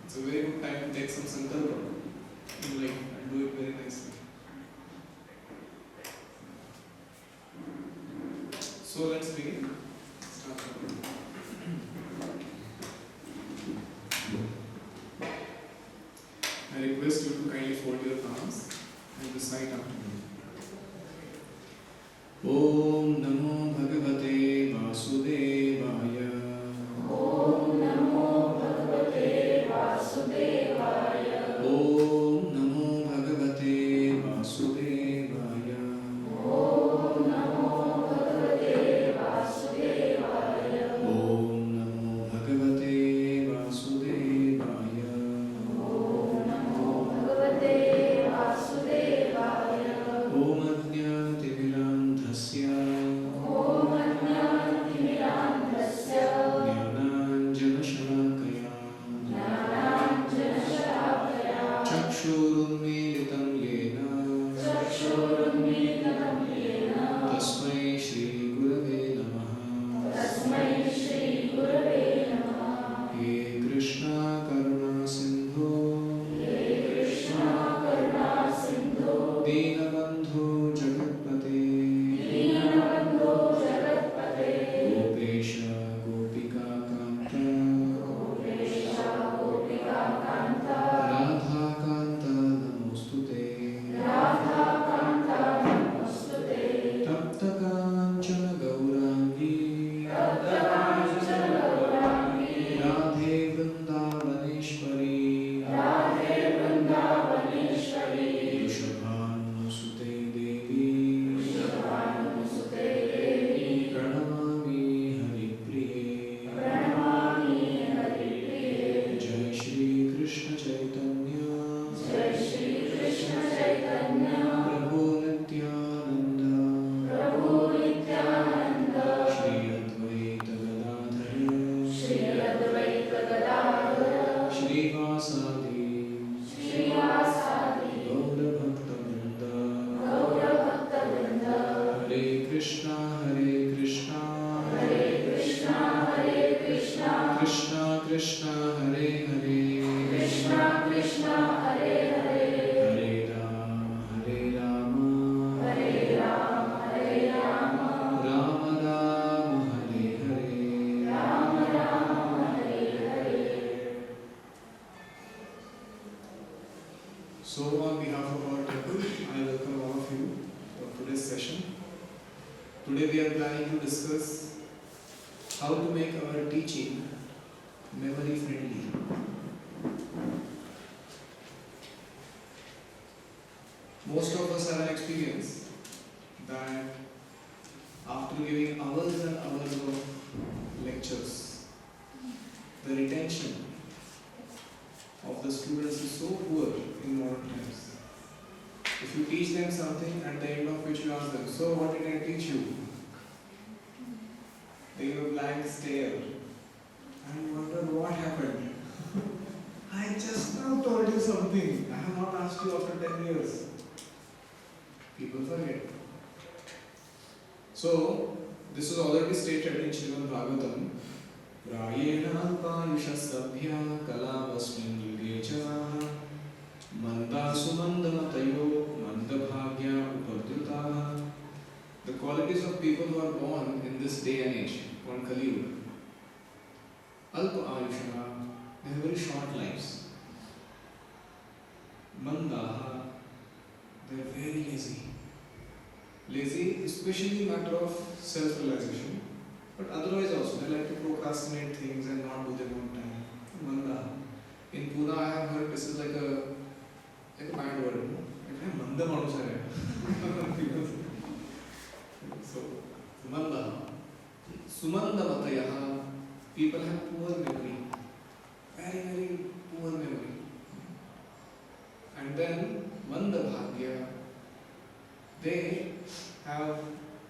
It's a very good time to take some sankalpa in life and do it very nicely. So let's begin. Start. I request you to kindly fold your palms and recite after me. Om Namo Bhagavate Vasudevaya. Om Namo Bhagavate Vasudevaya. Om Namo Bhagavate Vasudevaya. Om Namo Bhagavate Vasudevaya. Om Namo Bhagavate Vasudevaya. Om Namo Bhagavate Vasudevaya. Om Ajnanatirandhasya Om Ajnanatirandhasya Jnananjanashalakaya Jnananjanashalakaya Chakshurunmilitam yena Chakshurunmilitam yena Tasmai Shri Gurave Namaha. Tasmai Shri Gurave Namaha. He Krishna Karuna Sindhu He Krishna Karuna Sindhu Dinabandhu Jagatpate Deenabandhu Jagatpate Gopesha Gopika Kanta Gopesha Gopika Kanta Radha Kanta Namostute Radha Kanta Namostute Tapta Kanchana Gaurangi Tapta Kanchana Gaurangi Radhe Vrindavaneshwari Radhe Vrindavaneshwari Vrishabhanusute Devi Vrishabhanusute Devi Pranamami Haripriye Pranamami Haripriye Jai Shri Krishna Chaitanya Jai Shri Krishna Chaitanya Prabhu Nityananda Prabhu Nityananda Shri Advaita Gadadhara Shri Advaita Gadadhara Shri Vasadi Shri Vasadi Gaura Bhakta Vrinda Gaura Bhakta Vrinda Hare Krishna Hare Krishna Hare Krishna Hare Krishna Krishna Krishna Hare Hare Krishna Krishna Hare Hare Hare Rama Hare Rama Hare Rama Hare Rama Rama Rama Hare Hare Rama Rama Hare Hare. So on behalf of our temple, I welcome all of you for today's session. Today we are planning to discuss how to make our teaching memory friendly. Most of us have an experience that after giving hours and hours of lectures, the retention of the students is so poor in modern times. If you teach them something at the end of which you ask them, so what did I teach you? They give a blank stare and wonder what happened. I just now told you something. I have not asked you after 10 years. People forget. So, this is already stated in Srimad Bhagavatam. Prayena alpayushastabhya kalavasmin yugecha manda sumandamatayo mandabhagya upadrutaha. The qualities of people who are born in this day and age, called Kali Yuga. Alpa ayusha, they have very short lives. Mandaha, they are very lazy. Lazy, especially matter of self-realization, but otherwise also they like to procrastinate things and not do them on time. Manda. In Pune, I have heard this is like a bad word. No? Like Manda Manusare. So, Manda. Sumanda Matayaha. People have poor memory. Very, very poor memory. And then Manda Bhagya. They're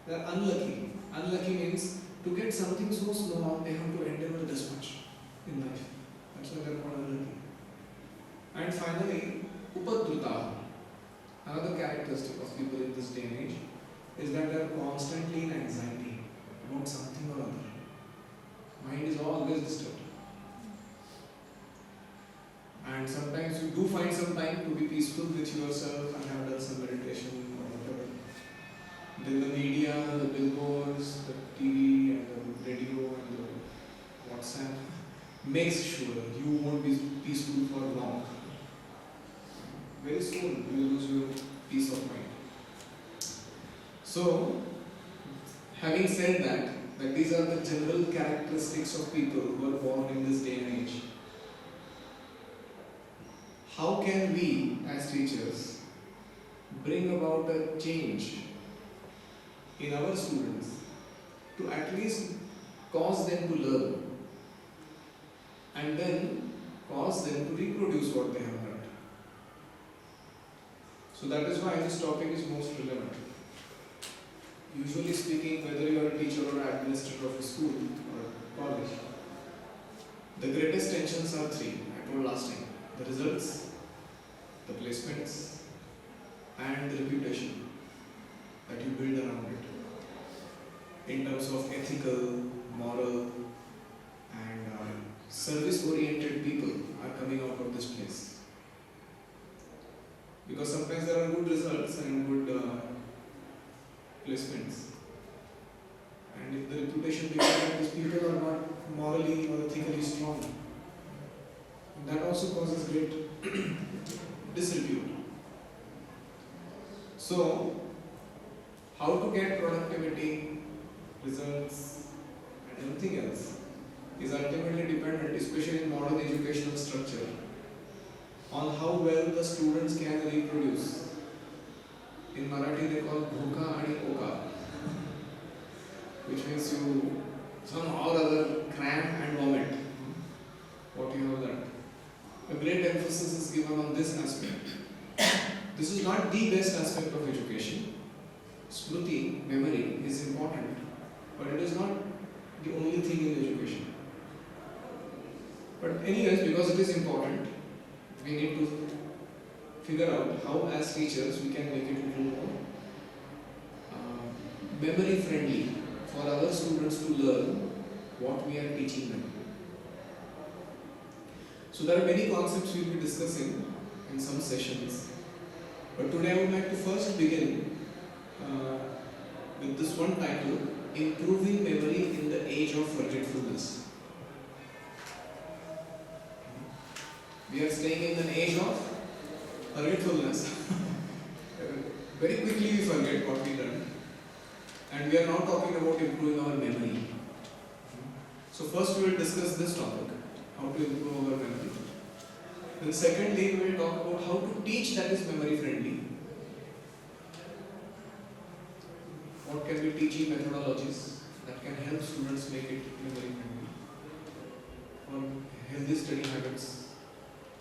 unlucky. Unlucky means to get something so small, they have to endeavor this much in life. That's why they're called unlucky. And finally, Upadruta. Another characteristic of people in this day and age is that they're constantly in anxiety about something or other. Mind is always disturbed. and sometimes you do find some time to be peaceful with yourself and have done some meditation or whatever. Then the media, the billboards, the TV and the radio and the WhatsApp makes sure you won't be peaceful for long. Very soon you will lose your peace of mind. So, having said that these are the general characteristics of people who are born in this day and age. How can we, as teachers, bring about a change in our students to at least cause them to learn and then cause them to reproduce what they have learned? So that is why this topic is most relevant. Usually speaking, whether you are a teacher or an administrator of a school or a college, the greatest tensions are three, I told last time: the results, the placements, and the reputation that you build around it in terms of ethical, moral, and service-oriented people are coming out of this place. Because sometimes there are good results and good placements, and if the reputation becomes that these people are not morally or ethically strong, that also causes great disrepute. So, how to get productivity, results, and everything else is ultimately dependent, especially in modern educational structure, on how well the students can reproduce. In Marathi they call bhuka and oka, which means you somehow or other cram and vomit what you have learned. A great emphasis is given on this aspect. This is not the best aspect of education. Smriti, memory, is important, but it is not the only thing in education. But anyways, because it is important, we need to figure out how as teachers we can make it a little more memory friendly for our students to learn what we are teaching them. So there are many concepts we will be discussing in some sessions, but today I would like to first begin with this one title: Improving Memory in the Age of Forgetfulness. We are staying in an age of forgetfulness. Very quickly we forget what we done, and we are now talking about improving our memory. So first we will discuss this topic, how to improve our memory. Then secondly we will talk about how to teach that is memory friendly. What can be teaching methodologies that can help students make it memory friendly, or healthy study habits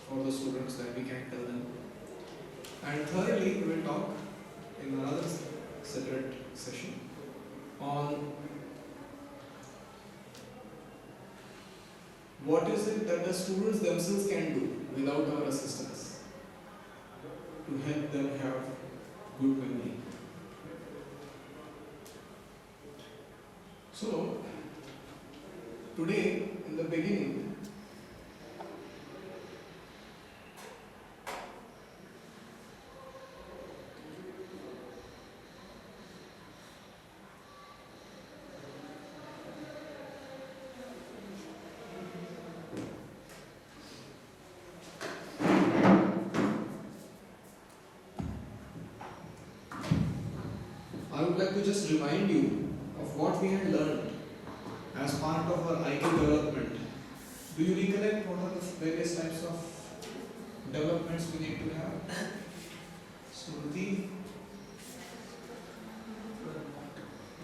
for the students that we can tell them. And thirdly, we will talk in another separate session on what is it that the students themselves can do without our assistance to help them have good memory. So, today in the beginning, I would like to just remind you of what we had learned as part of our IQ development. Do you recollect what are the various types of developments we need to have? Smriti,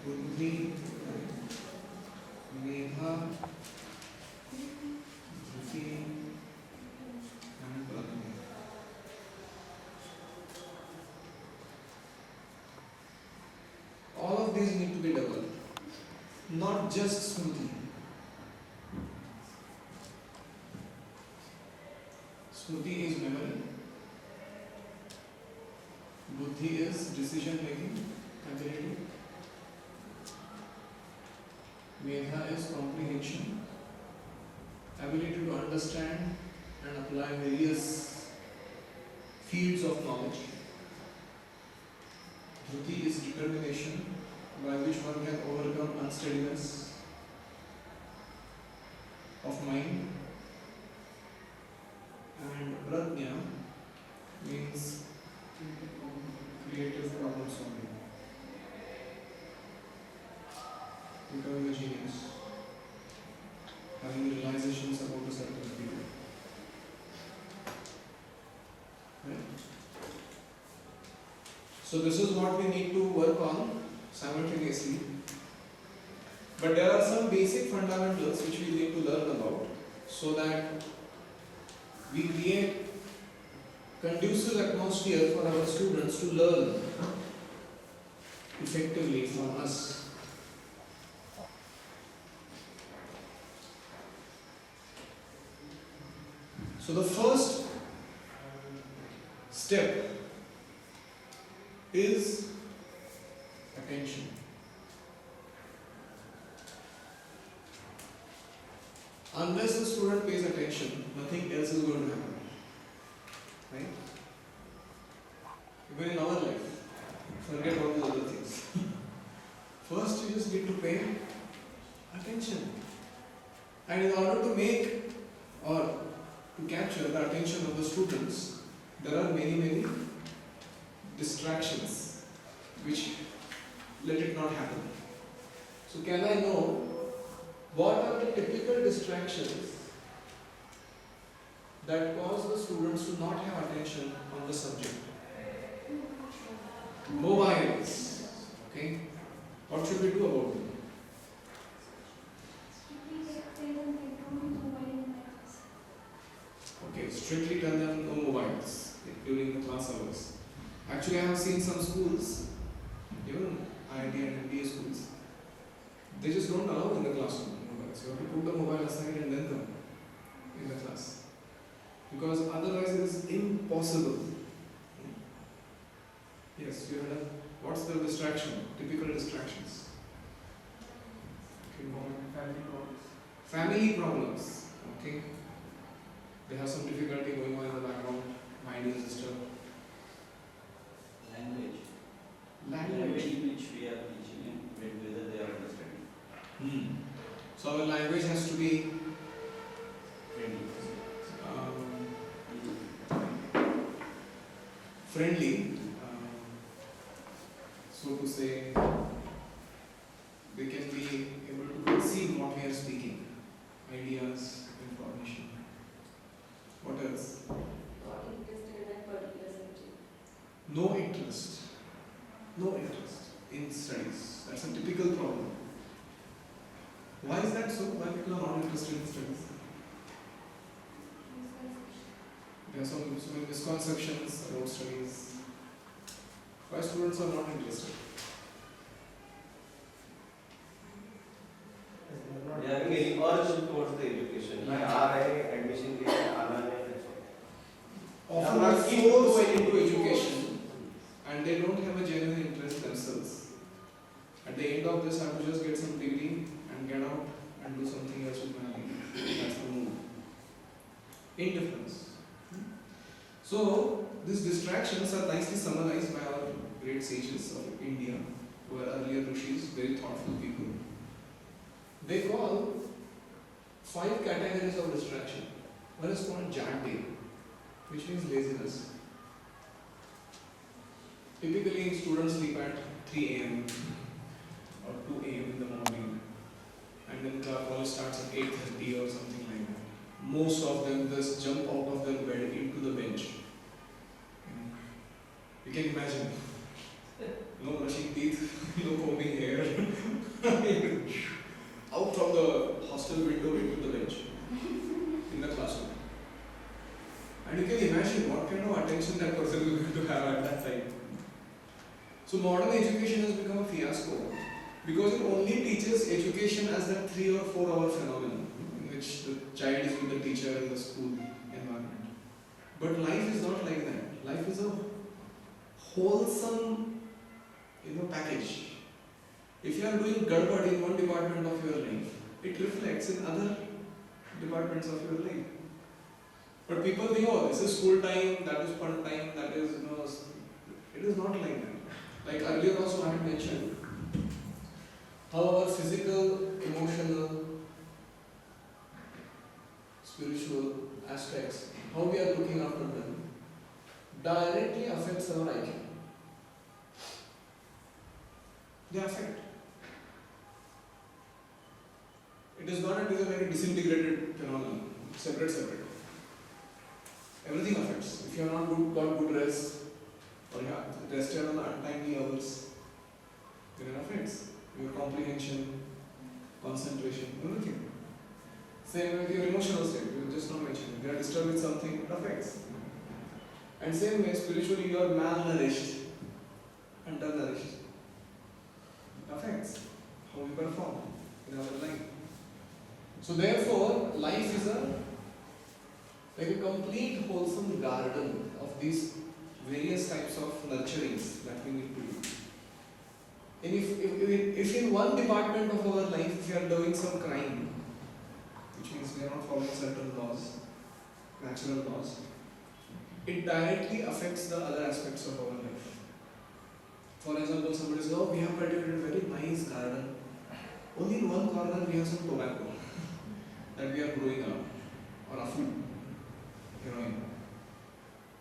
Buddhi, Medha, Dhruti, and Prajna. All of these need to be developed, not just Smriti. Smriti is memory, Buddhi is decision making ability, Medha is comprehension, ability to understand and apply various fields of knowledge. Dhruti is determination by which one can overcome unsteadiness of mind. And Prajna means creative problem solving. Becoming a genius. Having realizations about a certain field. Right? So this is what we need to work on simultaneously. But there are some basic fundamentals which we need to learn about so that we create conducive atmosphere for our students to learn effectively from us. So the first step is attention. Unless the student pays attention, nothing else is going to happen. Right? Even in our life, forget all the other things. First, you just need to pay attention. And in order to make or to capture the attention of the students, there are many distractions which let it not happen. So can I know what are the typical distractions that cause the students to not have attention on the subject? Mobiles. Okay. What should we do about them? Okay, strictly tell them no mobiles during the class hours. Actually, I have seen some schools, even IIT and MBA schools, they just don't allow in the classroom mobiles. You have to put the mobile aside and then come in the class. Because otherwise it is impossible. Yes, you had a, what's the distraction? Typical distractions. Okay, Family problems. family problems. Okay. They have some difficulty going on in the background. Mind is disturbed. Language. Language. Which we are teaching and whether they are understanding. So our language has to be Friendly. friendly. So to say, they can be able to conceive what we are speaking. Ideas, information. What else? Not interested in that particular subject. No interest. No interest in studies. That's a typical problem. Why is that so? Why people are not interested in studies? There are so many misconceptions about studies. Why students are not interested? They are having any urge towards the education. Yeah. Admission के लिए आना है that's all. Often They are are not forced into education and they don't have a genuine interest themselves. At the end of this, I have to just get some degree and get out and do something else with my life. That's the move. Indifference. So, these distractions are nicely summarized by our great sages of India, who were earlier rishis, very thoughtful people. They call 5 categories of distraction. One is called jante, which means laziness. Typically, students sleep at 3 a.m. or 2 a.m. in the morning, and then the college starts at 8:30 or something like that. Most of them just jump out of their bed into the bench. You can imagine. No brushing teeth, no combing hair. Out from the hostel window into the bench in the classroom. And you can imagine what kind of attention that person is going to have at that time. So modern education has become a fiasco because it only teaches education as that 3 or 4 hour phenomenon in which the child is with the teacher in the school environment. But life is not like that. Life is a wholesome, package. If you are doing gadbad in one department of your life, it reflects in other departments of your life. But people think, oh, this is school time, that is fun time, that is, it is not like that. Like earlier also I had mentioned, how our physical, emotional, spiritual aspects, how we are looking after them, directly affects our IQ. They affect. It is not a very disintegrated phenomenon, separate. Everything affects. If you are not got good rest, or you have rested on untimely hours, then it affects your comprehension, concentration, everything. Same with your emotional state, you just not mentioned. If you are disturbed with something, it affects. And same way, spiritually, you are malnourished, undernourished. It affects how we perform in our life. So therefore, life is like a complete wholesome garden of these various types of nurturings that we need to do. And if in one department of our life we are doing some crime, which means we are not following certain laws, natural laws, it directly affects the other aspects of our life. For example, somebody says, oh, we have cultivated a very nice garden. Only in one corner we have some tobacco that we are growing up, or a food, heroin.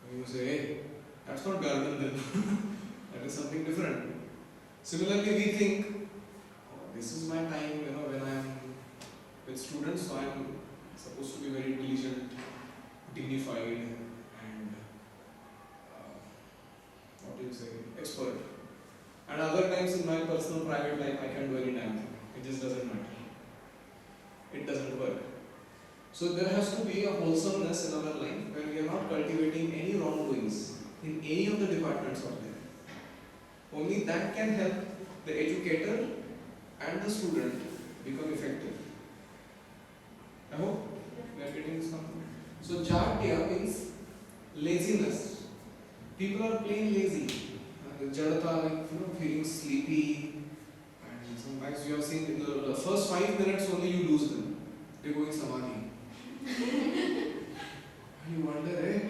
And you say, hey, that's not garden then. That is something different. Similarly, we think, oh, this is my time, when I am with students, so I am supposed to be very diligent, dignified, and expert. And other times in my personal private life, I can do any damn thing. It just doesn't matter. It doesn't work. So there has to be a wholesomeness in our life where we are not cultivating any wrongdoings in any of the departments of life. Only that can help the educator and the student become effective. I hope we are getting something. So Jatya means laziness. People are plain lazy. Jadata, like feeling sleepy, and sometimes you have seen in the first 5 minutes only you lose them. They go in samadhi. And you wonder, hey,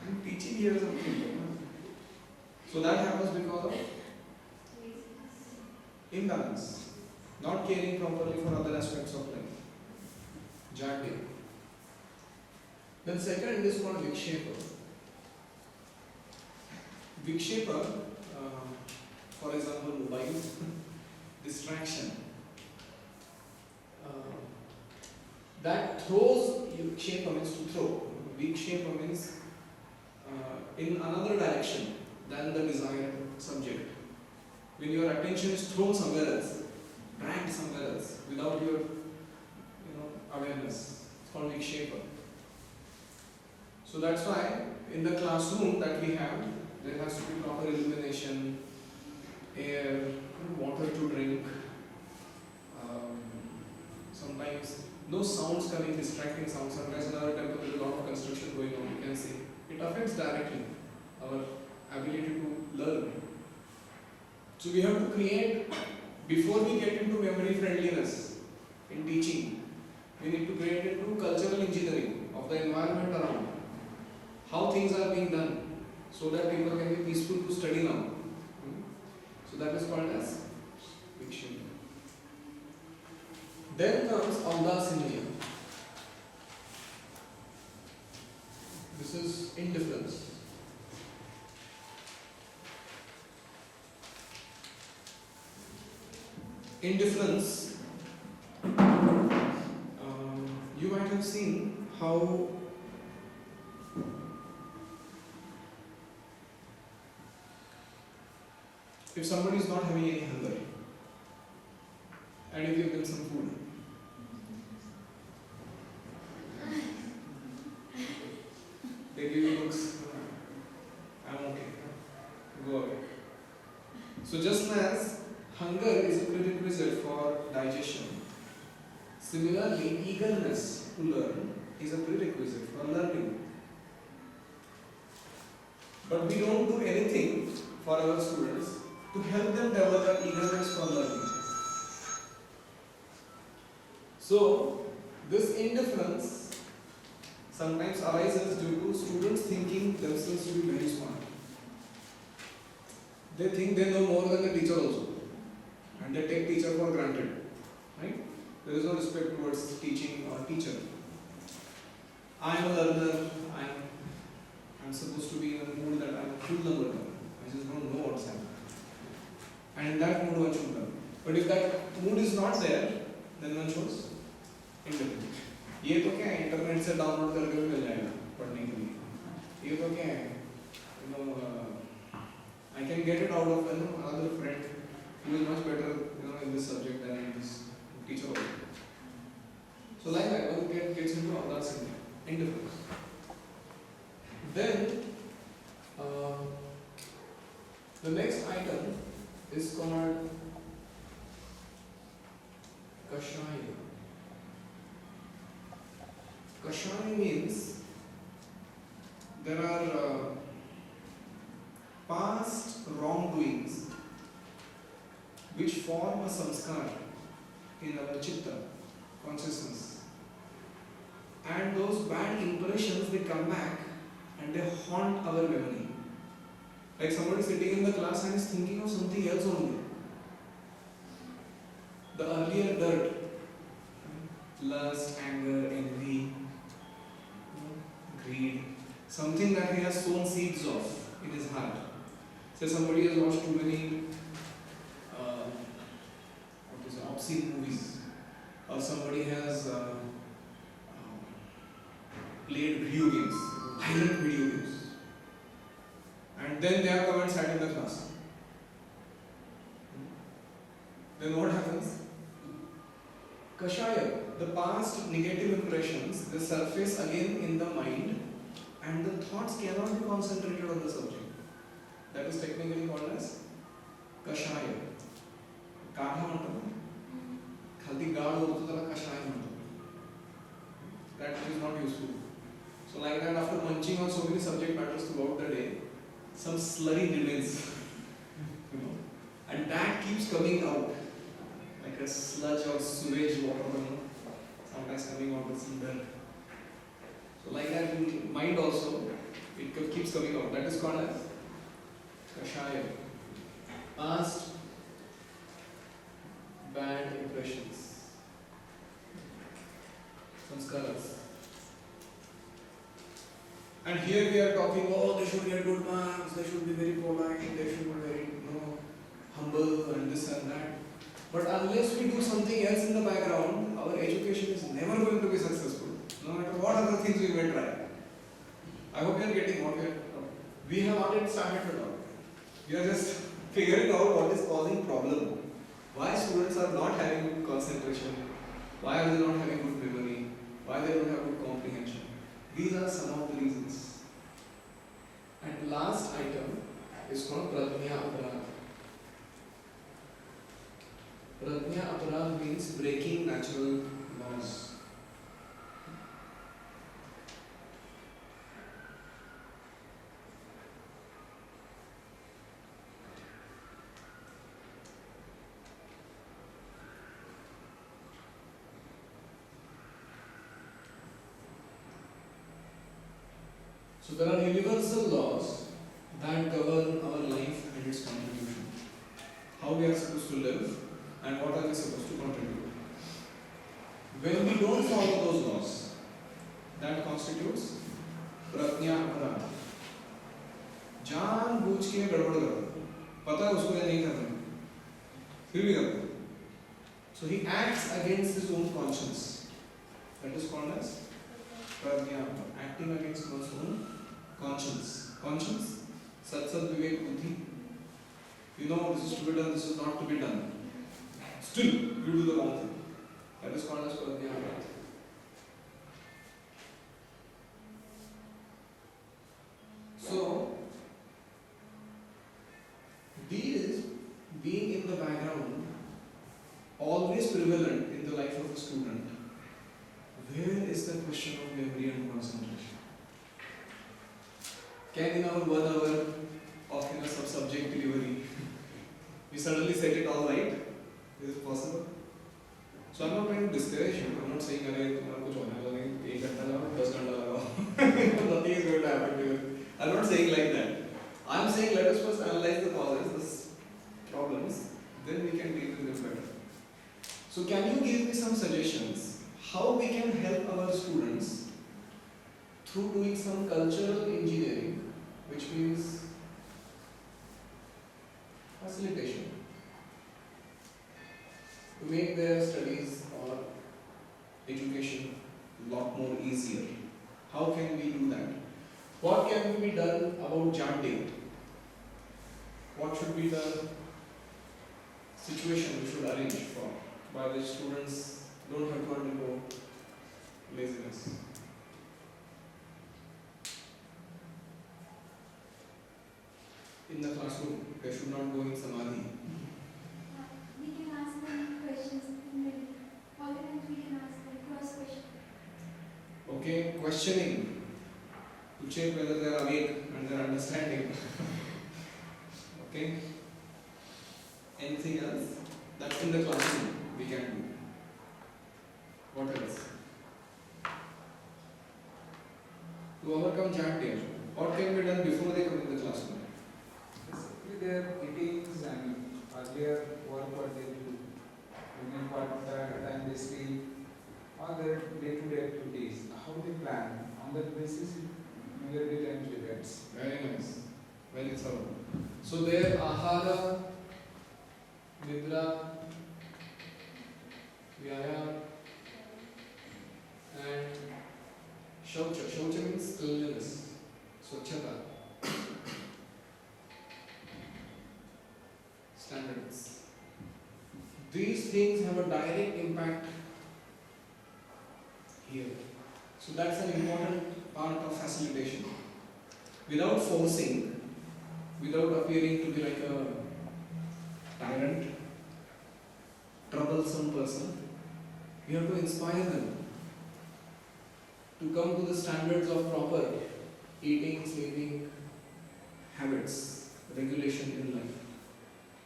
I'm teaching here something. So that happens because of imbalance, not caring properly for other aspects of life. Jatya. Then second is called Vikshepa. Vikshepa, for example, mobile distraction. That throws, Vikshepa means to throw. Vikshepa means in another direction than the desired subject. When your attention is thrown somewhere else, dragged somewhere else, without your awareness. It's called Vikshepa. So that's why in the classroom that we have, there has to be proper illumination, air, water to drink. Sometimes no sounds coming, distracting sounds. Sometimes in our temple there is a lot of construction going on, you can see. It affects directly our ability to learn. So we have to create, before we get into memory friendliness in teaching, we need to create into cultural engineering of the environment around. How things are being done so that people can be peaceful to study now. So that is called as fiction. Then comes Audacinium. This is indifference. Indifference, you might have seen how if somebody is not having any hunger and if you give them some food, they give you looks, I'm okay, go away. So just as hunger is a prerequisite for digestion, similarly eagerness to learn is a prerequisite for learning. But we don't do anything for our students to help them develop that eagerness for learning. So, this indifference sometimes arises due to students thinking themselves to be very smart. They think they know more than the teacher also, and they take teacher for granted, right? There is no respect towards teaching or teacher. I am a learner. I'm supposed to be in a mood that I'm a full learner. I just don't know what's happening, and in that mood one should learn. But if that mood is not there, then one shows indifference. ये तो क्या है, internet से download करके भी मिल जाएगा पढ़ने के लिए. ये तो क्या है, I can get it out of another friend who is much better in this subject than in this teacher also. So like that, one gets into all that indifference. Then the next item is called Kashaya. Kashaya means there are past wrongdoings which form a samskar in our chitta, consciousness. And those bad impressions, they come back and they haunt our memory. Like somebody sitting in the class and is thinking of something else only. The earlier dirt, lust, anger, envy, greed, something that he has sown seeds of in his heart. Say somebody has watched too many obscene movies, or somebody has played video games, violent video games, and then they have come and sat in the class. Then what happens? Kashaya, the past negative impressions, they surface again in the mind, and the thoughts cannot be concentrated on the subject. That is technically called as Kashaya. Kadha म्हणतात. खाली गाळ होतो त्याला कषाय म्हणतात. That is not useful. So like that, after munching on so many subject matters throughout the day, some slurry remains, and that keeps coming out like a sludge or sewage water, sometimes coming out as dirt. So like that, in mind also, it keeps coming out. That is called as Kashaya. Past bad impressions, samskaras. And here we are talking, oh, they should get good marks, they should be very polite, they should be very, humble and this and that. But unless we do something else in the background, our education is never going to be successful, no matter what other things we may try. I hope you are getting what we have not yet started to talk. We are just figuring out what is causing problem. Why students are not having good concentration, why are they not having good memory, why they don't have good comprehension. These are some of the reasons. And last item is called Pratnya Aparadh. Pratnya Aparadh means breaking natural laws. So there are universal laws that govern our life and its contribution. How we are supposed to live and what are we supposed to contribute. When we don't follow those laws, that constitutes Pratnya Aparadh. जानबूझ के गड़बड़ करता, पता है उसको या नहीं करना, फिर भी करता. So he acts against his own conscience. That is called as Pratnya Aparadh, acting against one's own conscience. Conscience, Sat Sat Vivek Buddhi. You know this is to be done, this is not to be done. Still, you do the wrong thing. That is called as Pratnya Aparadh. So, these being in the background, always prevalent in the life of a student, where is the question of memory and concentration? Can in our 1 hour of subject delivery, we suddenly set it all right? Is it possible? So I'm not trying to discourage you. I'm not saying अरे तुम्हारा कुछ होने वाला नहीं, 1 घंटा लगाओ, 10 घंटा लगाओ. Nothing is going to happen to you. I'm not saying like that. I'm saying let us first analyze the causes, the problems, then we can deal with them better. So can you give me some suggestions how we can help our students through doing some cultural engineering, which means facilitation, to make their studies or education a lot more easier? How can we do that? What can be done about Jante? What should be the situation we should arrange for by which students don't have to undergo laziness? In the classroom, they should not go in samadhi. We can ask them questions in middle. All the time we can ask them cross question. Okay, questioning to check whether they are awake and they are understanding. Okay. Anything else? That's in the classroom we can do. What else? To overcome Jante, what can be done before they come in the classroom? Basically, their meetings and earlier work what they do, during part of the time they sleep, all their day-to-day activities, how they plan. On that basis, we will be time events. Very nice. Very thorough. So their ahara, nidra, vyayam, and shaucha. Shaucha means cleanliness, swachhata, standards. These things have a direct impact here. So that's an important part of facilitation. Without forcing, without appearing to be like a tyrant, troublesome person, we have to inspire them to come to the standards of proper eating, sleeping habits, regulation in life.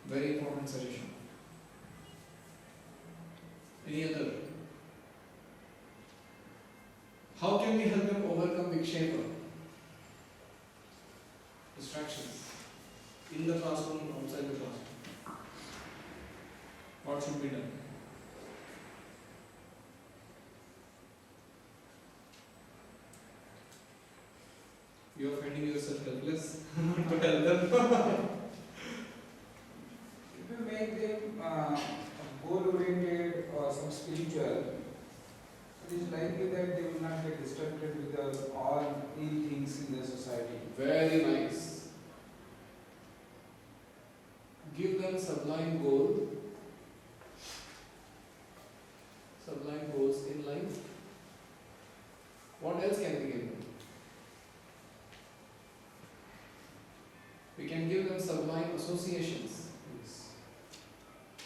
Very important suggestion. Any other? How can we help them overcome vikshepa? Distractions. In the classroom, outside the classroom. What should be done? You are finding yourself helpless to help them. If you make them goal-oriented or some spiritual, it is likely that they will not get distracted with all ill things in the society. Very nice. Give them sublime goal, sublime goals in life. What else can we give them? We can give them sublime associations.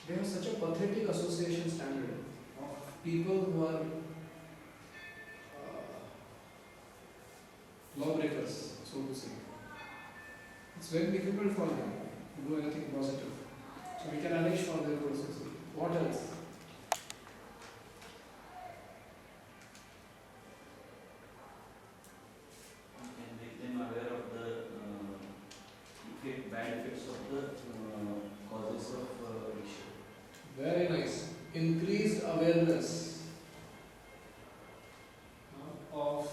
They have such a pathetic association standard of people who are lawbreakers, so to say. It's very difficult for them to do anything positive. So we can arrange for their process. What else? And make them aware of the bad effects of the causes of addiction. Very nice. Increased awareness of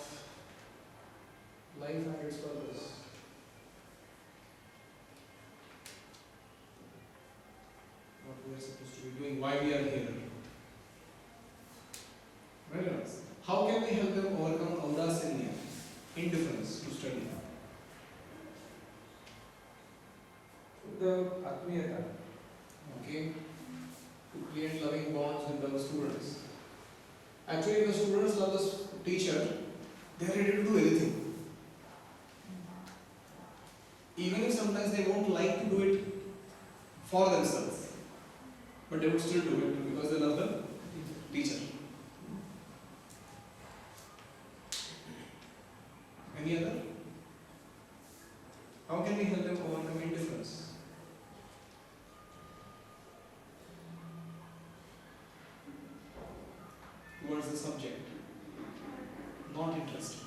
life and its purpose. What we are supposed to be doing, why we are here. Very nice. How can we help them overcome audacity, indifference to study? The Atmiyata. Okay? To create loving bonds with the students. Actually, the students love the teacher, they are ready to do anything. Even if sometimes they won't like to do it for themselves, but they would still do it because they love the teacher. Any other? How can we help them overcome indifference? Towards the subject, not interested.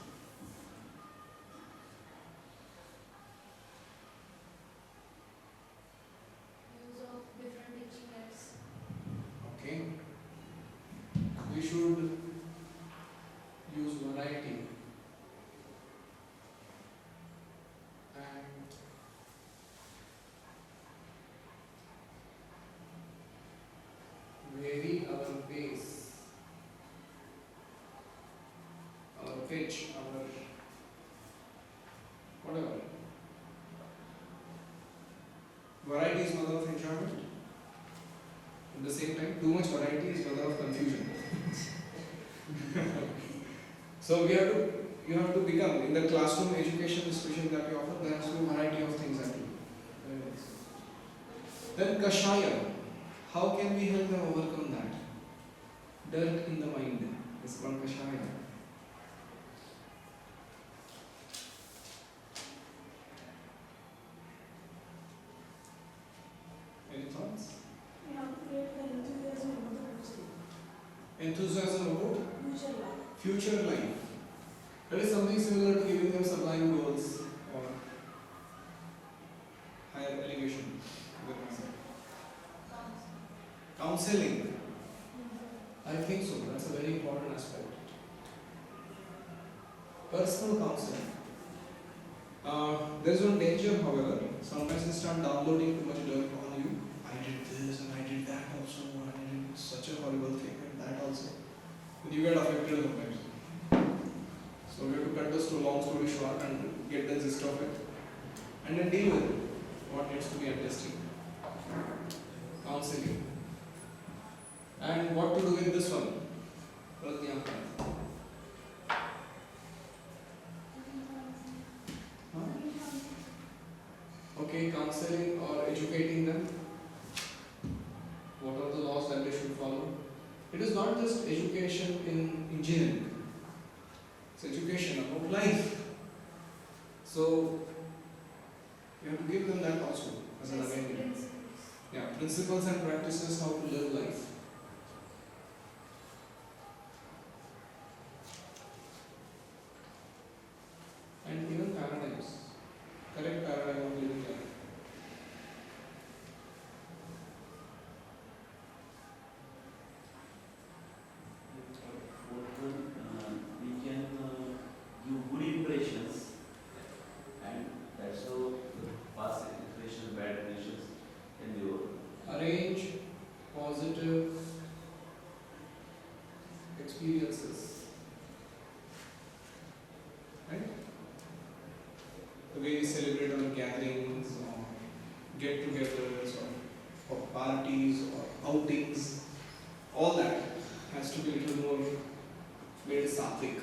Variety is mother of enjoyment. At the same time, too much variety is mother of confusion. So you have to become in the classroom education institution that you offer. There has to be a variety of things that you do. Very nice. Then kashaya. How can we help them overcome that? Dirt in the mind is called kashaya. Any thoughts? We have to create the enthusiasm about the future. Enthusiasm about Future life. future life. That is something similar to giving them sublime goals or higher elevation. Counseling. I think so. That's a very important aspect. Personal counseling. There's one danger, however. Sometimes they start downloading too much dirt on you. I did this and I did that also. I did such a horrible thing and that also. And you get affected sometimes. So we have to cut this to long story short and get the gist of it. And then deal with what needs to be adjusted. Counseling. And what to do with this one? Pratyahara. Okay, counseling or educating them. What are the laws that they should follow? It is not just education in engineering. It's education about life. So you have to give them that also as an avenue. Yeah, principles and practices how to live life. And even paradigms. Correct paradigm of living life. Fourth one, we can give good impressions, and that's how the past impressions, bad impressions can be overcome. Arrange positive experiences. Right? The way we celebrate our gatherings or get togethers or parties or outings, all that has to be a little more made sattvic.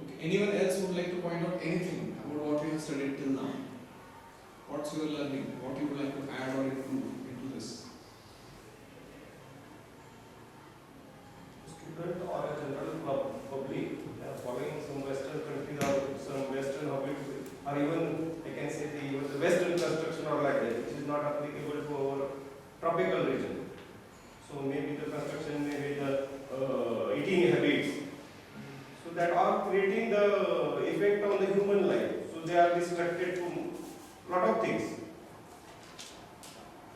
Okay, anyone else would like to point out anything about what we have studied till now? What's your learning? What you would like to add or improve into this? Student or a general public following some Western countries or some Western public, or even I can say even the Western construction or like that, which is not applicable to our tropical region. So maybe the construction, maybe the eating habits. So that are creating the effect on the human life. So they are distracted to lot of things.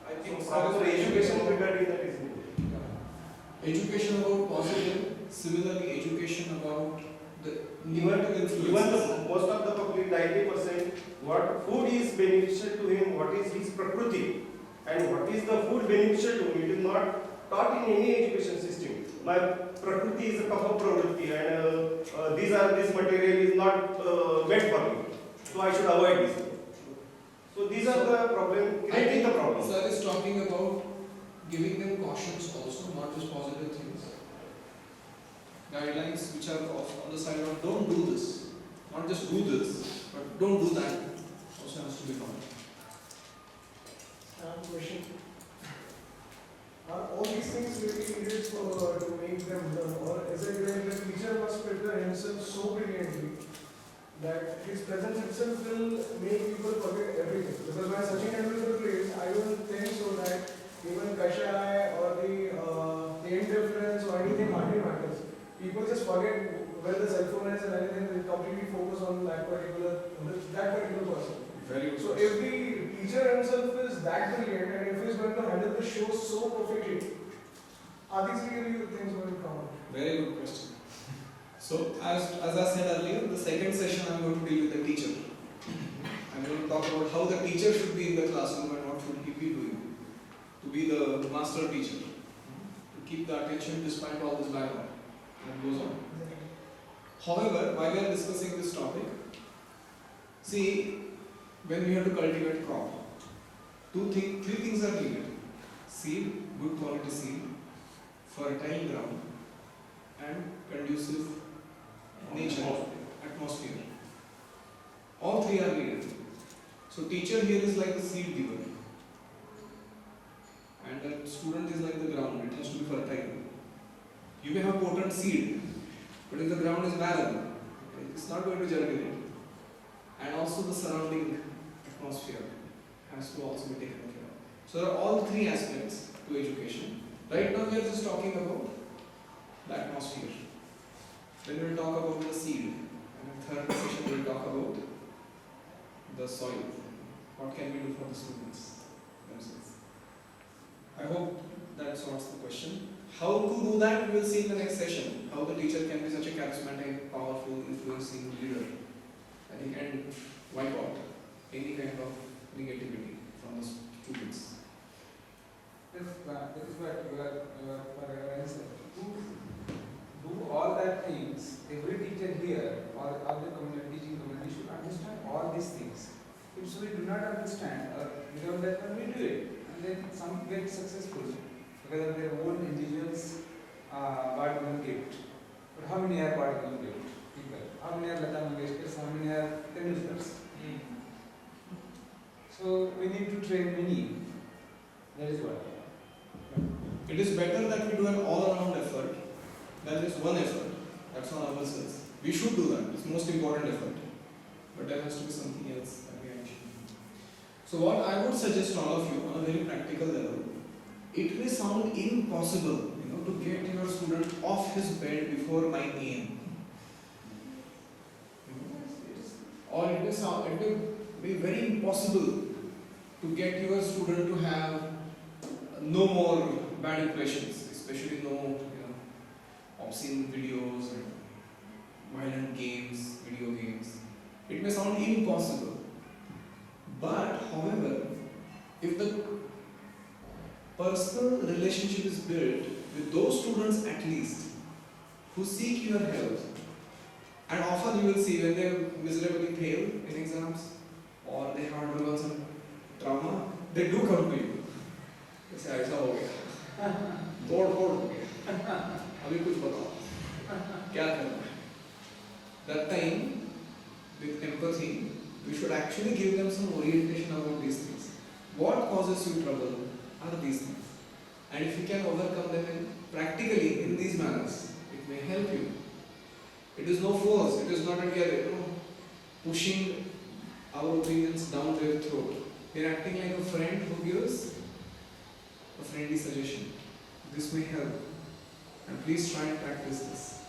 I think So proper education regarding that is needed. education about positive, similarly education about the negative influences. Even the most of the public, 90%, what food is beneficial to him, what is his prakriti, and what is the food beneficial to him, it is not taught in any education system. My prakriti is a kapha pravritti, and this material is not meant for me, so I should avoid this. So these are the problem, creating the problem. Sir is talking about giving them cautions also, not just positive things. Guidelines which are on the side of don't do this, not just do this, but don't do that also has to be followed. I have a question. Are all these things really needed for to make them learn, or is it like the teacher must prepare himself so brilliantly that his presence itself will make people forget everything? Because when Sachin Tendulkar plays, I don't think so that even Kashai or the interference or anything hardly matters. People just forget where the cell phone is and anything. They completely focus on that particular person. Very good. So if the teacher himself is that brilliant and if he's going to handle the show so perfectly, are these really the things going to come out? Very good question. So as I said earlier, the second session I'm going to deal with the teacher. I'm going to talk about how the teacher should be in the classroom and what should he be doing to be the master teacher, to keep the attention despite all this background that goes on. However, while we are discussing this topic, see, when we have to cultivate crop, three things are needed: seed, good quality seed, fertile ground, and conducive nature, atmosphere. All three are needed. So teacher here is like the seed giver, and the student is like the ground. It has to be fertile. You may have potent seed, but if the ground is barren, it's not going to germinate. And also the surrounding atmosphere has to also be taken care of. So there are all three aspects to education. Right now we are just talking about the atmosphere. Then we will talk about the seed. And in the third session we will talk about the soil. What can we do for the students themselves? I hope that sorts the question. How to do that we will see in the next session. How the teacher can be such a charismatic, powerful, influencing leader that he can wipe out any kind of negativity from the students. That is what you are for your answer. Do all that things, every teacher here or the community, teaching community should understand all these things. If we do not understand or without that one we do it, and then some get successful because of their own individuals God given gift. But how many are God given gift people? How many are Lata Mangeshkars? How many are Tendulkars? So we need to train many. That is what. It is better that we do an all-around effort than just one effort. That's on ourselves. We should do that. It's the most important effort. But there has to be something else that we actually do. So what I would suggest to all of you on a very practical level, it may sound impossible, to get your student off his bed before 9 a.m. Or it may be very impossible to get your student to have no more bad impressions, especially no obscene videos and violent games, video games. It may sound impossible. But however, if the personal relationship is built with those students at least who seek your help, and often you will see when they miserably fail in exams or they have undergone some trauma, they do come to you. They say, ऐसा हो गया, तोड़ फोड़ हो गया, अभी कुछ बताओ, क्या करना है? That time, with empathy, we should actually give them some orientation about these things. What causes you trouble are these things. And if you can overcome them practically in these manners, it may help you. It is no force. It is not that we are pushing our opinions down their throat. We are acting like a friend who gives a friendly suggestion. This may help. And please try and practice this.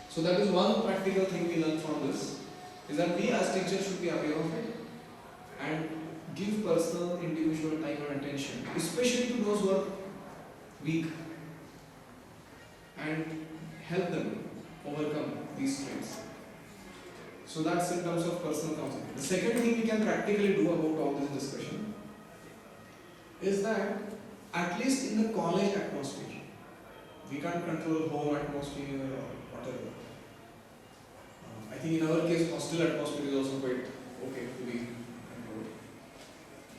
So that is one practical thing we learn from this, is that we as teachers should be aware of it and give personal, individual time and attention, especially to those who are weak, and help them overcome these traits. So that's in terms of personal counseling. The second thing we can practically do about all this discussion is that at least in the college atmosphere, we can't control home atmosphere or whatever. I think in our case, hostel atmosphere is also quite okay to be controlled.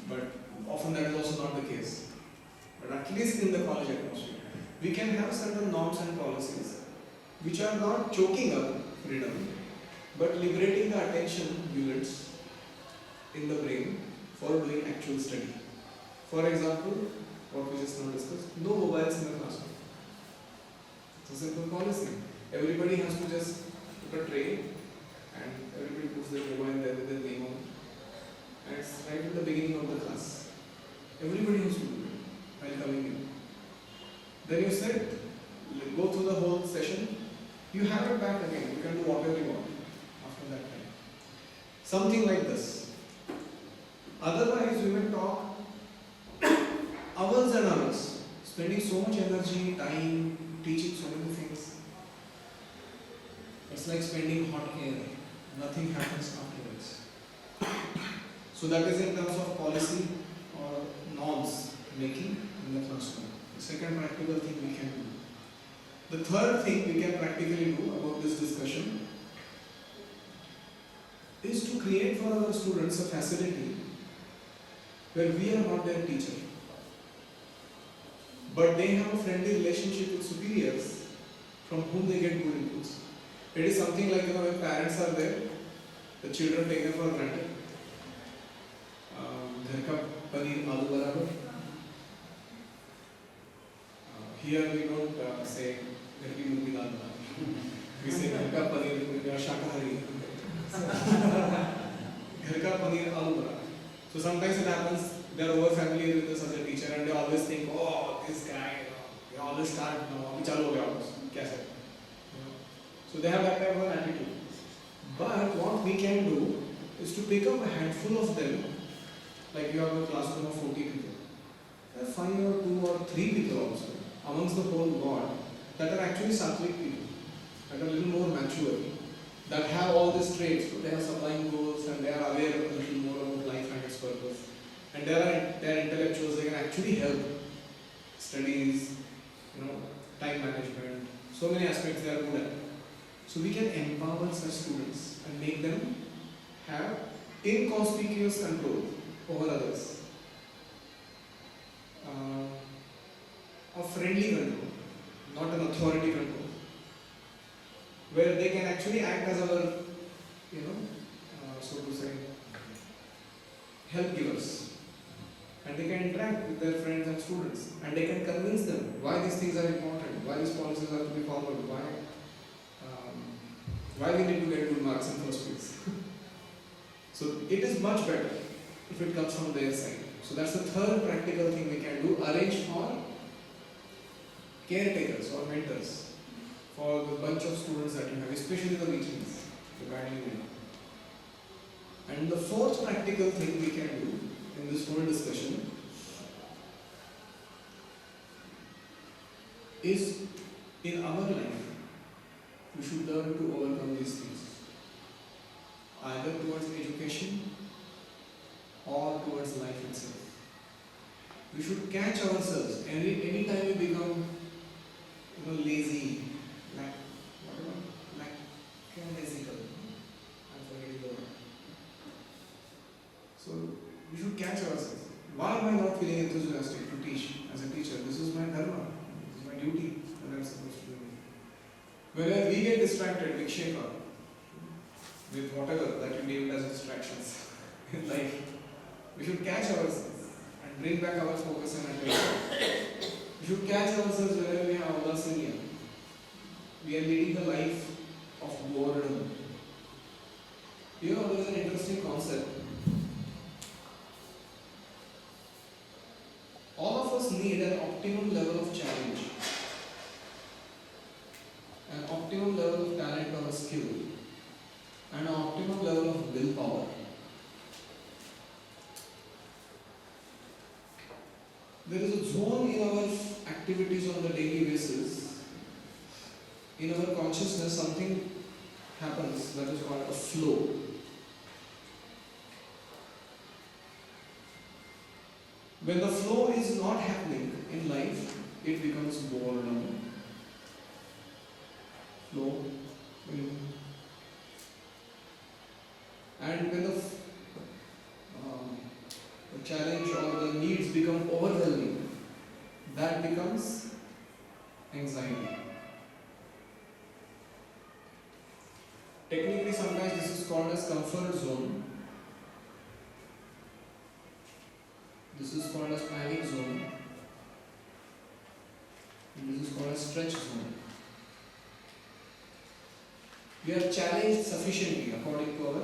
But often that is also not the case. But at least in the college atmosphere, we can have certain norms and policies which are not choking up freedom, but liberating the attention units in the brain for doing actual study. For example, what we just now discussed, no mobiles in the classroom. It's a simple policy. Everybody has to just put a tray and everybody puts their mobile there with their name on it. And it's right at the beginning of the class. Everybody has to do it while coming in. Then you sit, go through the whole session, you have it back again. You can do whatever you want after that time. Something like this. Otherwise, we will talk hours and hours, spending so much energy, time, teaching so many things. It's like spending hot air. Nothing happens afterwards. So that is in terms of policy or norms making in the classroom. The second practical thing we can do. The third thing we can practically do about this discussion is to create for our students a facility where we are not their teacher, but they have a friendly relationship with superiors from whom they get good inputs. It is something like, when parents are there, the children take them for granted. घर का पनीर आलू बराबर. Here we don't say घर की मुर्गी दाल बराबर. We say घर का पनीर या शाकाहारी. घर का पनीर आलू बराबर. So sometimes it happens they are over familiar with us as a teacher and they always think, oh, this guy, they always start, अभी चालू हो गया कैसे? So they have that type of an attitude. But what we can do is to pick up a handful of them, like you have a classroom of 40 people. There are 5 or 2 or 3 people also amongst the whole God that are actually sattvic people, that are a little more mature, that have all these traits. So they have sublime goals and they are aware a little more about life and its purpose. And they are intellectuals, they can actually help studies, time management, so many aspects they are good at. So we can empower such students and make them have inconspicuous control over others. A friendly control, not an authority control, where they can actually act as our, so to say, help givers. And they can interact with their friends and students, and they can convince them why these things are important, why these policies are to be followed, why we need to get good marks in first place. So it is much better if it comes from their side. So that's the third practical thing we can do: arrange for caretakers or mentors for the bunch of students that you have, especially the weaklings, the badly made. And the fourth practical thing we can do in this whole discussion is, in our life, we should learn to overcome these things, either towards education or towards life itself. We should catch ourselves any time we become lazy, lackadaisical. I'm forgetting the word. So we should catch ourselves. Why am I not feeling enthusiastic to teach as a teacher? This is my dharma, this is my duty that I'm supposed to do. Whenever we get distracted, vikshepa, with whatever that you named as distractions in life, we should catch ourselves and bring back our focus and attention. We should catch ourselves whenever we have audacity. We are leading the life of boredom. There is an interesting concept. All of us need an optimum level of challenge, an optimum level of talent or skill, and an optimum level of willpower. There is a zone in our activities on the daily basis. In our consciousness, something happens that is called a flow. When the flow is not happening in life, it becomes boredom. Flow. And when the challenge or the needs become overwhelming, that becomes anxiety. Technically, sometimes this is called as comfort zone. This is called as panic zone. And this is called as stretch zone. We are challenged sufficiently according to our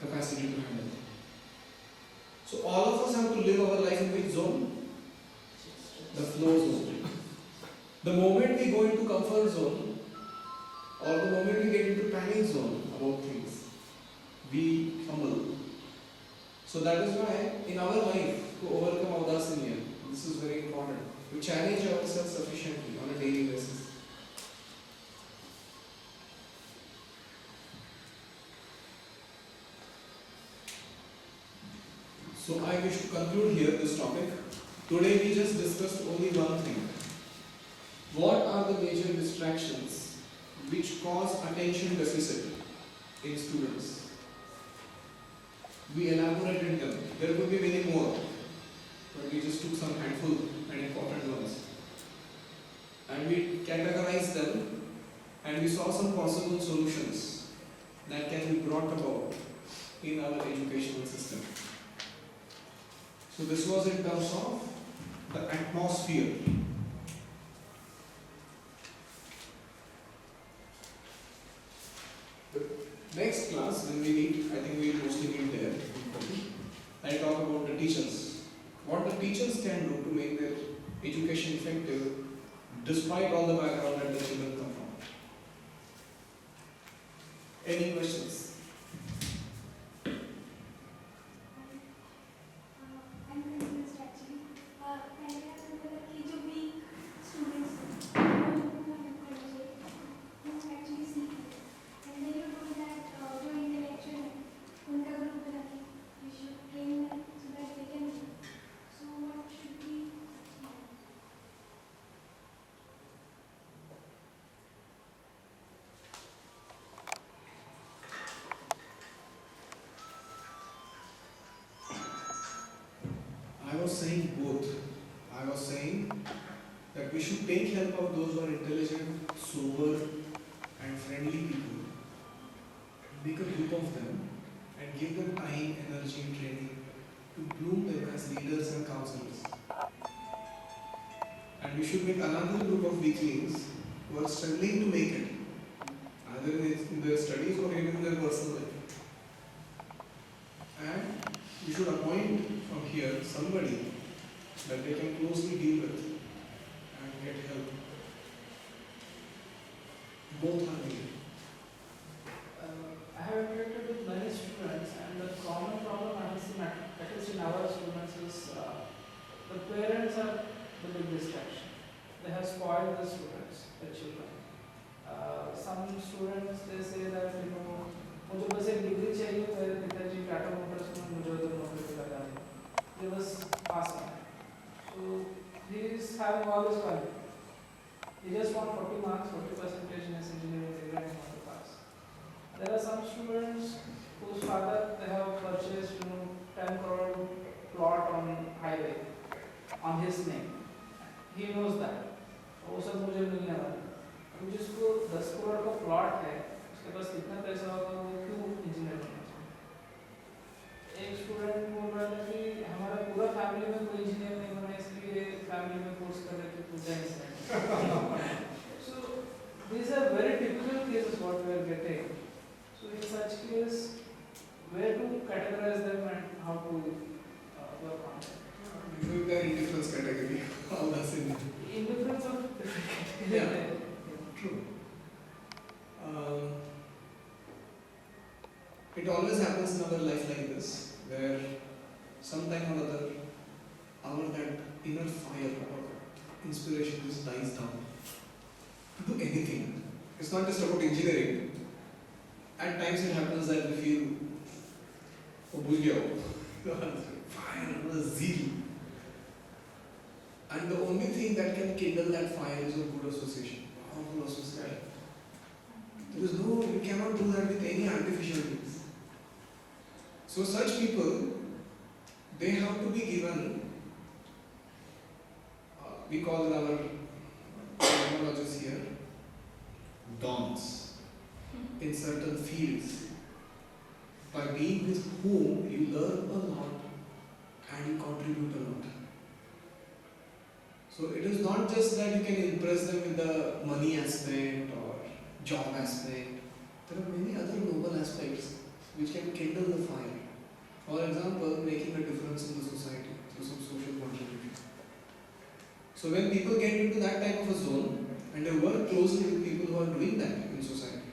capacity to handle. So all of us have to live our life in which zone? The flow zone. The moment we go into comfort zone, or the moment we get into panic zone about things, we fumble. So that is why in our life, to overcome audacity, this is very important. We challenge ourselves sufficiently on a daily basis. So I wish to conclude here this topic. Today we just discussed only one thing. What are the major distractions which cause attention deficit in students? We elaborated them. There could be many more, but we just took some handful and important ones. And we categorized them and we saw some possible solutions that can be brought about in our educational system. So this was in terms of the atmosphere. Next class, when we meet, I think we will mostly meet there. I'll talk about the teachers. What the teachers can do to make their education effective despite all the background that the children come from. Any questions? I'm confused actually. पहले आपने बोला कि जो weak students हैं, उनको encourage who actually seek it. And then you told that जो intellectual हैं, उनका group बना के we should train them so that they can do. So what should we? I was saying both. I was saying that we should take help of those who are intelligent, sober, and friendly people. Make a group of them and give them time, energy, and training to bloom them as leaders and counselors. And we should make another group of weaklings who are struggling to make it, either in their studies or even in their personal life. And we should appoint from here somebody that they can closely deal with and get help. Both are needed. I have interacted with many students, and the common problem I have seen, at least in our students, is the parents are the big distraction. They have spoiled the students, the children. Some students they say that मुझे बस एक degree चाहिए, मेरे पिताजी Tata Motors में मुझे उधर नौकरी पे लगा दें, ये बस पास है. So he is having all this fun. He just want 40 marks, 40% in his engineering degree and he want to pass. There are some students whose father they have purchased 10 crore plot on highway on his name. He knows that. वो सब मुझे मिलने वाला है. तो जिसको 10 करोड़ का plot है, उसके पास कितना पैसा होगा, वो क्यों इंजीनियर बनना चाहिए? एक स्टूडेंट बोल रहा था कि हमारा पूरा फैमिली में कोई इंजीनियर नहीं बना, इसलिए फैमिली में फोर्स कर रहे थे पूजा engineer. So these are very typical cases what we are getting. So in such case, where to categorize them and how to work on them? They are in different category. All that's in there. Indifference of different categories. Yeah. True. It always happens in our life like this, where sometime or other, our that inner fire or inspiration just dies down to do anything. It's not just about engineering. At times it happens that we feel, oh, fire, zeal. And the only thing that can kindle that fire is a good association, powerful association. There is no, you cannot do that with any artificial means. So such people, they have to be given, we call in our terminologies here, dons in certain fields, by being with whom you learn a lot and you contribute a lot. So it is not just that you can impress them with the money aspect or job aspect. There are many other noble aspects which can kindle the fire. For example, making a difference in the society through some social contribution. So when people get into that type of a zone and they work closely with people who are doing that in society,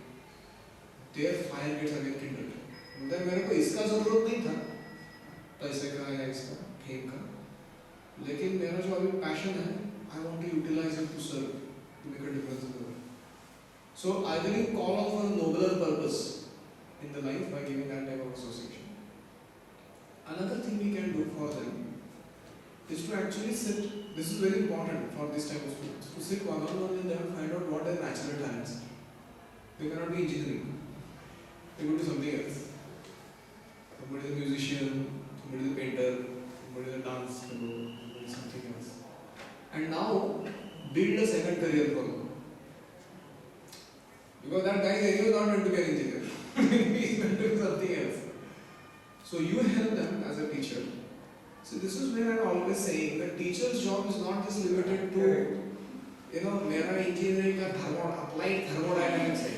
their fire gets again kindled. मतलब मेरे को इसका जरूरत नहीं था, पैसे का या इसका, फेम का, लेकिन मेरा जो अभी पैशन है, I want to utilize it to serve, to make a difference in the world. So either you call on for a nobler purpose in the life by giving that type of association. Another thing we can do for them is to actually sit, this is very important for this type of students, to sit one-on-one with them and find out what their natural talents are. They cannot be engineering. They could do something else. somebody is a musician, somebody is a painter, somebody is a dance fellow, somebody is something else. And now build a second career for them. Because that guy is anyway not meant to be an engineer. He is meant to be something else. So you help them as a teacher. So this is where I'm always saying that teacher's job is not just limited to मेरा engineering का applied thermodynamics है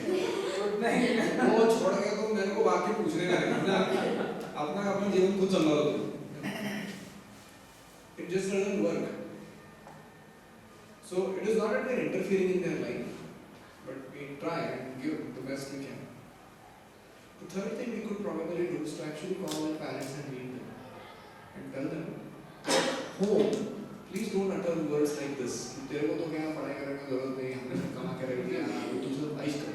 वो छोड़ के तो मेरे को बाकी पूछने का नहीं अपना जीवन खुद संभालो it just doesn't work. So it is not that we are interfering in their life, but we try and give the best we can. The third thing we could probably do is to actually call their parents and meet them and tell them home. Please don't utter words like this. तेरे को तो क्या पढ़ाई करने की जरूरत नहीं, हमने कमा के रख दिया, तू सब ऐश कर.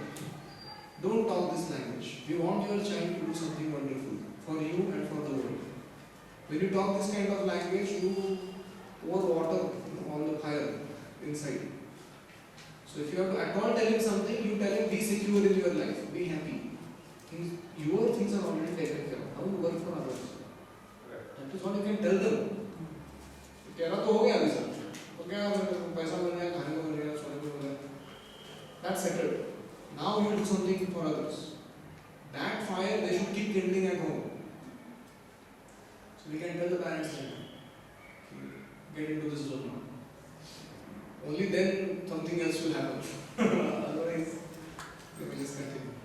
Don't talk this language. We want your child to do something wonderful for you and for the world. When you talk this kind of language, you pour water on the fire inside. So if you have to at all tell him something, you tell him be secure in your life, be happy. Your things are already taken care of. How you work for others? That is what you can tell them. कह रहा तो हो गया अभी sir तो क्या पैसा मिल रहा है खाने को मिल रहा है सोने को मिल रहा है that's settled. Now you do something for others. That fire they should keep kindling at home. So we can tell the parents get into this zone now. Only then something else will happen. Otherwise they will just continue.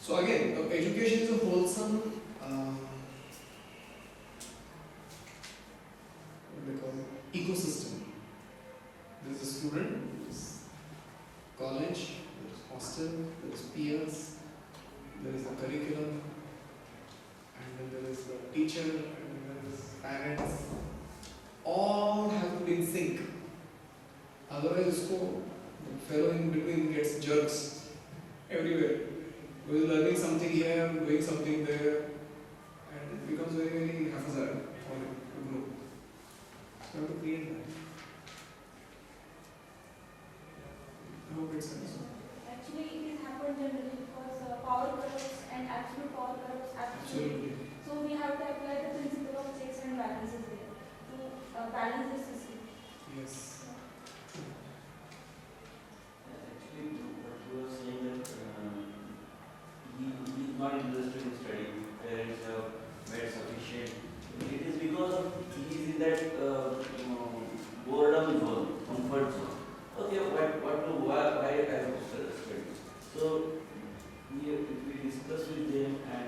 So again, education is a wholesome ecosystem. There is a student, there is college, there is hostel, there is peers, there is a curriculum, and then there is the teacher, and then there is parents. All have to be in sync. Otherwise, the fellow in between gets jerks everywhere. We are learning something here, doing something there, and it becomes very, very haphazard for him to grow. So, we have to create that. I hope it makes sense. Actually, it has happened generally because power corrupts and absolute power corrupts absolutely. So we have to apply the principle of checks and balances there to balance the system. Yes. Actually, what you were saying that he is not interested in studying. Parents have made sufficient. It is because of he is in that boredom zone, comfort zone. Okay, why I have to study? So if we discuss with them and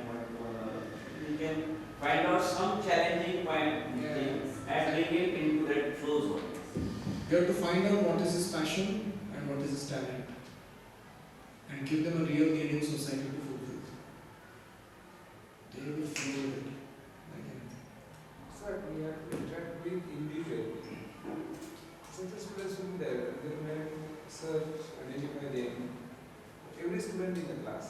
we can find out some challenging point with them and bring him into that flow zone. You have to find out what is his passion and what is his talent, and give them a real need in society to fulfill. They will flow with it. Like anything. Sir, we have to interact with individuals. Since the students will be there, then we have to search, identify them. Every student in the class.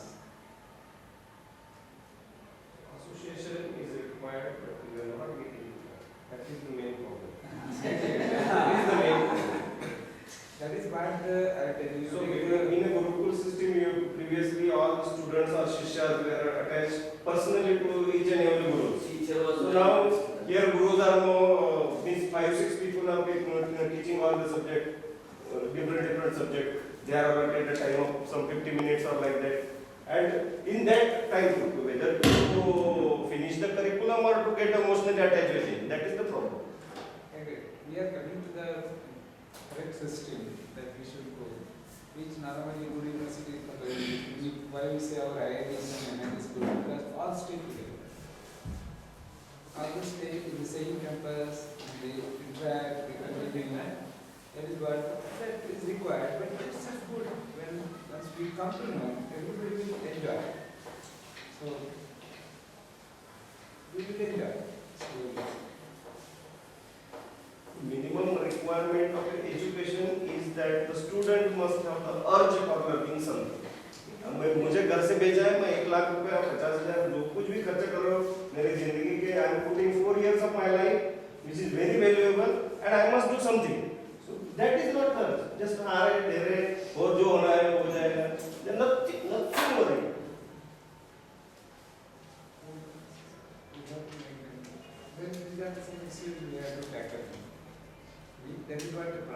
Association is required, but we are not getting that. That is the main problem. That is what I tell you. So in a Gurukul system, previously all the students or Shishyas were attached personally to each and every Guru. So now here Gurus are more, means 5-6 people are teaching all the subject, different subject. They are allotted a time of some 50 minutes or like that. And in that time, whether to finish the curriculum or to get emotionally attached with it, that is the problem. Okay, we are coming to the correct system that we should go. Which normally good university, why we say our IITs and MITs good, because all stay together. All stay in the same campus, and they interact, they continue. That is what that is required, but it's just good when once we come to know, everybody will enjoy. So we will enjoy. So, Minimum requirement of an education is that the student must have the urge for learning something. मुझे घर से भेजा है, मैं 1 लाख रुपए और 50,000 जो कुछ भी खर्च कर रहा हूँ मेरी जिंदगी के, I am putting 4 years of my life, which is very valuable, and I must do something. So that is not urge. Just हारे तेरे और जो होना है हो जाएगा. Nothing worrying.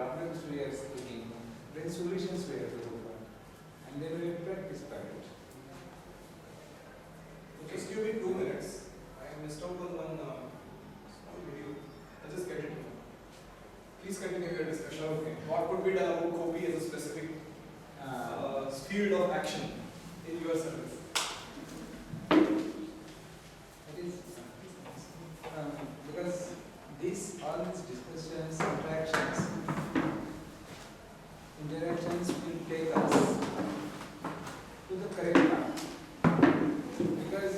problems we are thinking, then solutions we have to look for, and then we practice by it. Just give me 2 minutes. I missed out on one small video. I'll just get it now. Please continue your discussion. Okay. What could be done about copy as a specific field of action in your service? It is because all these discussions, interactions will take us to the correct path. Because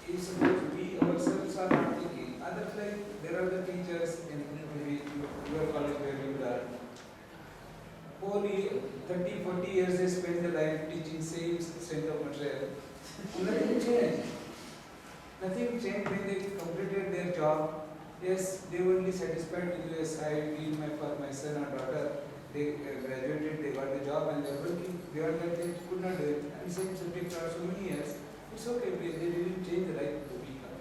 if suppose we ourselves are not thinking, others like there are the teachers in maybe your college where you learn. 30, 40 years they spend their life teaching same strength of material. Nothing changed. Nothing changed when they completed their job. Yes, they were only satisfied with yes, I did for my son or daughter. They graduated, they got the job and they are working. Beyond that, they could not do it. And same subject for so many years. It's okay, they didn't change the life of the people.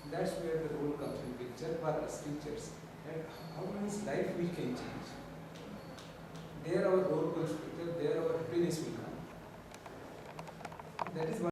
That's where the role comes in picture for us teachers. And how means life we can change. There our role comes picture, there our happiness will come. That is one.